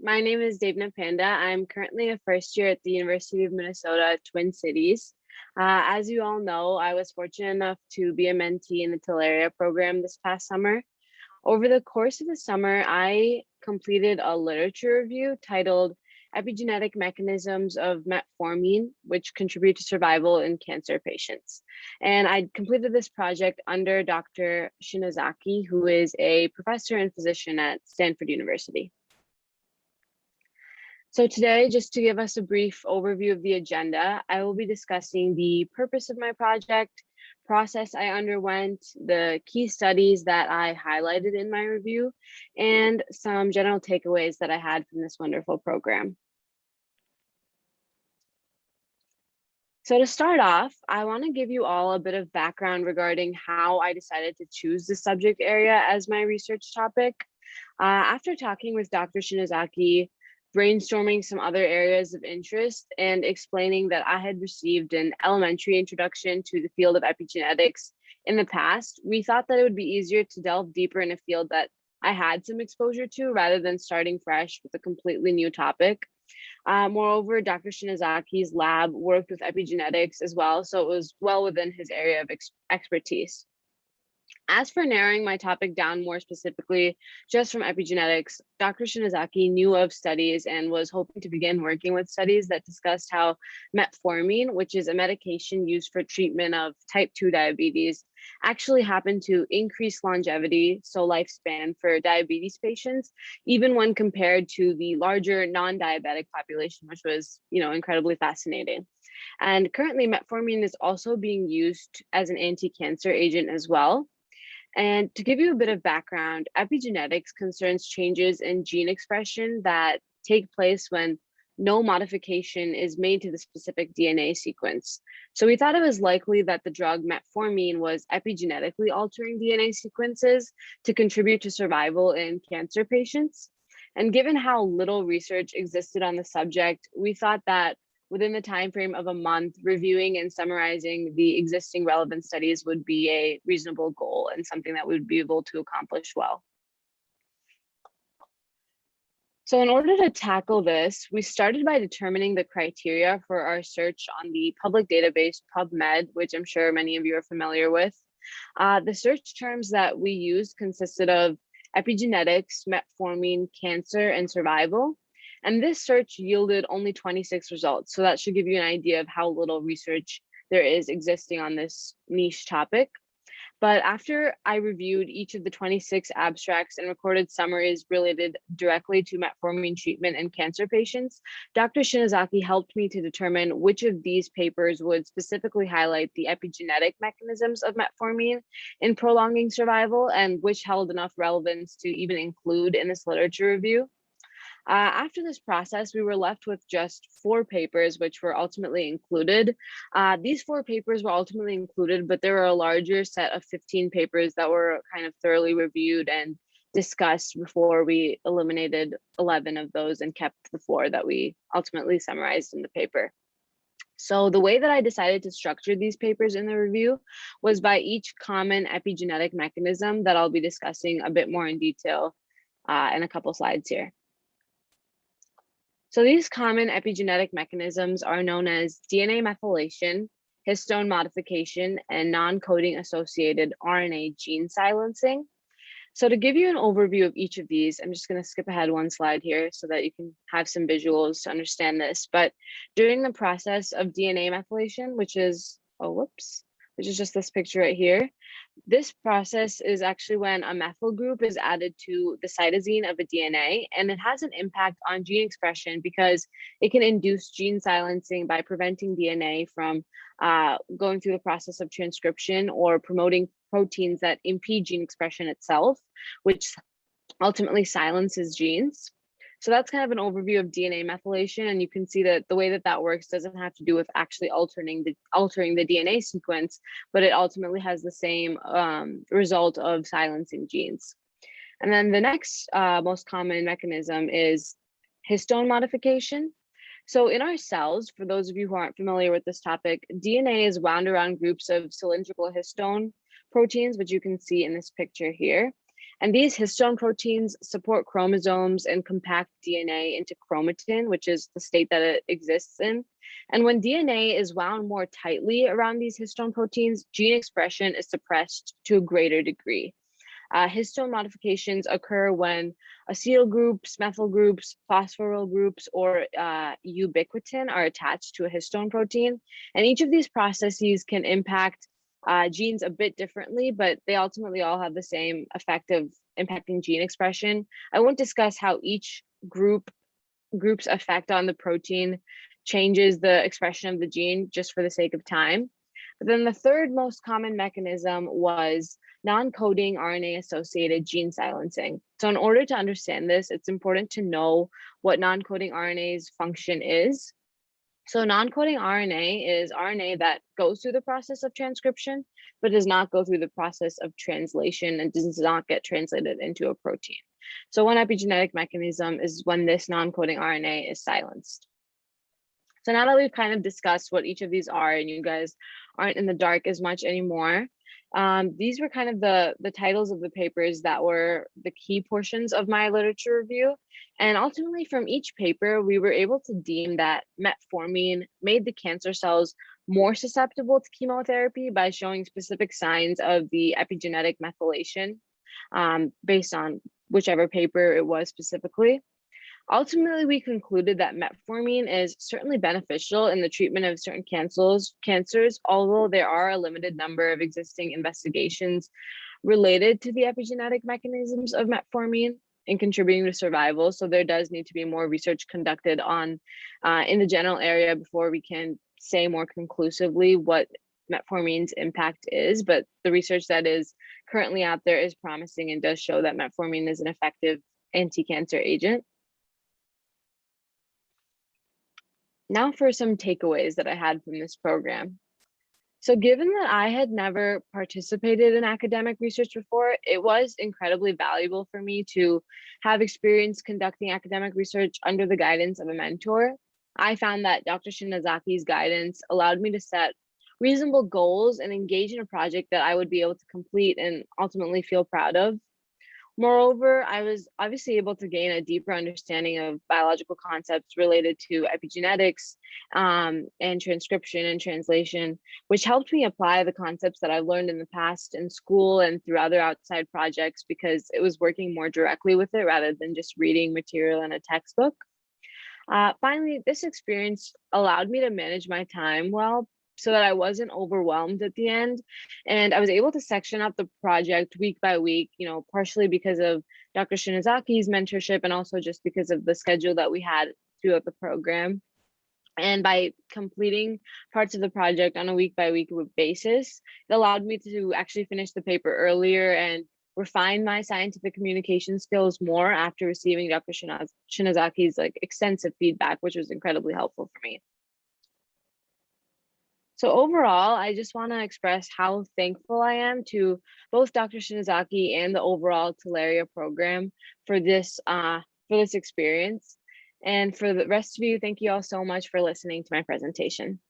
My name is Devna Panda. I'm currently a first year at the University of Minnesota, Twin Cities. As you all know, I was fortunate enough to be a mentee in the Talaria program this past summer. Over the course of the summer, I completed a literature review titled Epigenetic Mechanisms of Metformin, which contribute to survival in cancer patients. And I completed this project under Dr. Shinozaki, who is a professor and physician at Stanford University. So today, just to give us a brief overview of the agenda, I will be discussing the purpose of my project, process I underwent, the key studies that I highlighted in my review, and some general takeaways that I had from this wonderful program. So to start off, I want to give you all a bit of background regarding how I decided to choose the subject area as my research topic. After talking with Dr. Shinozaki, brainstorming some other areas of interest, and explaining that I had received an elementary introduction to the field of epigenetics in the past, we thought that it would be easier to delve deeper in a field that I had some exposure to rather than starting fresh with a completely new topic. Moreover, Dr. Shinozaki's lab worked with epigenetics as well, so it was well within his area of expertise. As for narrowing my topic down more specifically, just from epigenetics, Dr. Shinozaki knew of studies and was hoping to begin working with studies that discussed how metformin, which is a medication used for treatment of type 2 diabetes, actually happened to increase longevity, so lifespan for diabetes patients, even when compared to the larger non-diabetic population, which was, incredibly fascinating. And currently, metformin is also being used as an anti-cancer agent as well. And to give you a bit of background, epigenetics concerns changes in gene expression that take place when no modification is made to the specific DNA sequence. So we thought it was likely that the drug metformin was epigenetically altering DNA sequences to contribute to survival in cancer patients. And given how little research existed on the subject, we thought that within the time frame of a month, reviewing and summarizing the existing relevant studies would be a reasonable goal and something that we would be able to accomplish well. So in order to tackle this, we started by determining the criteria for our search on the public database PubMed, which I'm sure many of you are familiar with. The search terms that we used consisted of epigenetics, metformin, cancer, and survival. And this search yielded only 26 results. So that should give you an idea of how little research there is existing on this niche topic. But after I reviewed each of the 26 abstracts and recorded summaries related directly to metformin treatment in cancer patients, Dr. Shinozaki helped me to determine which of these papers would specifically highlight the epigenetic mechanisms of metformin in prolonging survival and which held enough relevance to even include in this literature review. After this process, we were left with just 4 papers, which were ultimately included. These 4 papers were ultimately included, but there were a larger set of 15 papers that were kind of thoroughly reviewed and discussed before we eliminated 11 of those and kept the 4 that we ultimately summarized in the paper. So the way that I decided to structure these papers in the review was by each common epigenetic mechanism that I'll be discussing a bit more in detail in a couple slides here. So these common epigenetic mechanisms are known as DNA methylation, histone modification, and non-coding associated RNA gene silencing. So to give you an overview of each of these, I'm just going to skip ahead one slide here so that you can have some visuals to understand this. But during the process of DNA methylation, which is just this picture right here, this process is actually when a methyl group is added to the cytosine of a DNA, and it has an impact on gene expression because it can induce gene silencing by preventing DNA from going through the process of transcription or promoting proteins that impede gene expression itself, which ultimately silences genes. So that's kind of an overview of DNA methylation, and you can see that the way that that works doesn't have to do with actually altering the DNA sequence, but it ultimately has the same result of silencing genes. And then the next most common mechanism is histone modification. So in our cells, for those of you who aren't familiar with this topic, DNA is wound around groups of cylindrical histone proteins, which you can see in this picture here. And these histone proteins support chromosomes and compact DNA into chromatin, which is the state that it exists in. And when DNA is wound more tightly around these histone proteins, gene expression is suppressed to a greater degree. Histone modifications occur when acetyl groups, methyl groups, phosphoryl groups, or ubiquitin are attached to a histone protein. And each of these processes can impact genes a bit differently, but they ultimately all have the same effect of impacting gene expression. I won't discuss how each group's effect on the protein changes the expression of the gene just for the sake of time. But then the third most common mechanism was non-coding RNA-associated gene silencing. So in order to understand this, it's important to know what non-coding RNA's function is. So non-coding RNA is RNA that goes through the process of transcription, but does not go through the process of translation and does not get translated into a protein. So one epigenetic mechanism is when this non-coding RNA is silenced. So now that we've kind of discussed what each of these are and you guys aren't in the dark as much anymore, these were kind of the titles of the papers that were the key portions of my literature review. And ultimately from each paper, we were able to deem that metformin made the cancer cells more susceptible to chemotherapy by showing specific signs of the epigenetic methylation based on whichever paper it was specifically. Ultimately, we concluded that metformin is certainly beneficial in the treatment of certain cancers, although there are a limited number of existing investigations related to the epigenetic mechanisms of metformin in contributing to survival. So there does need to be more research conducted on in the general area before we can say more conclusively what metformin's impact is. But the research that is currently out there is promising and does show that metformin is an effective anti-cancer agent. Now for some takeaways that I had from this program. So given that I had never participated in academic research before, it was incredibly valuable for me to have experience conducting academic research under the guidance of a mentor. I found that Dr. Shinazaki's guidance allowed me to set reasonable goals and engage in a project that I would be able to complete and ultimately feel proud of. Moreover, I was obviously able to gain a deeper understanding of biological concepts related to epigenetics and transcription and translation, which helped me apply the concepts that I've learned in the past in school and through other outside projects because it was working more directly with it rather than just reading material in a textbook. Finally, this experience allowed me to manage my time well so that I wasn't overwhelmed at the end. And I was able to section up the project week by week, partially because of Dr. Shinazaki's mentorship and also just because of the schedule that we had throughout the program. And by completing parts of the project on a week by week basis, it allowed me to actually finish the paper earlier and refine my scientific communication skills more after receiving Dr. Shinazaki's extensive feedback, which was incredibly helpful for me. So overall, I just want to express how thankful I am to both Dr. Shinazaki and the overall Talaria program for this experience. And for the rest of you, thank you all so much for listening to my presentation.